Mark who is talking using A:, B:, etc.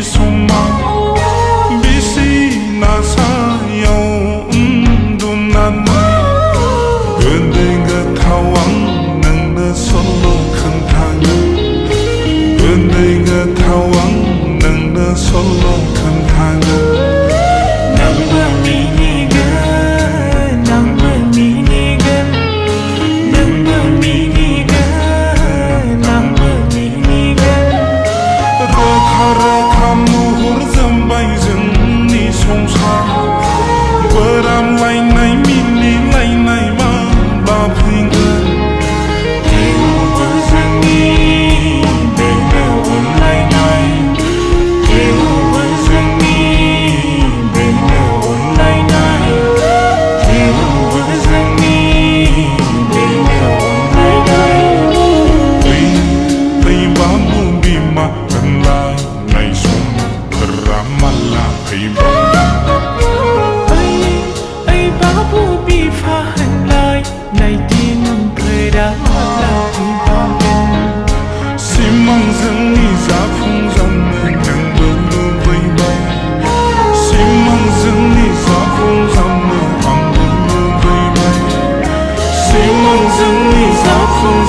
A: soma bisi na sa yo du na na gende ga thawang nang na solo khang thang gende ga thawang nang na solo khang thang number me ni ga number me ni ga number me ni ga number me ni ga ra khara khamu hur zambai jani songsa baram lai nai mini lai nai ma ba phinga you was me baby one lai nai you was me baby one lai nai you was me baby one lai nai oi ba mu bi ma kan lai nai sum ramala pai ba
B: babu bi pha hành lai này tin cười đã là thì bao đêm
A: simang zeng ni za phung zam nang bơ lu bai bai simang zeng ni za phung zam nang bơ lu bai bai simang zeng ni za phung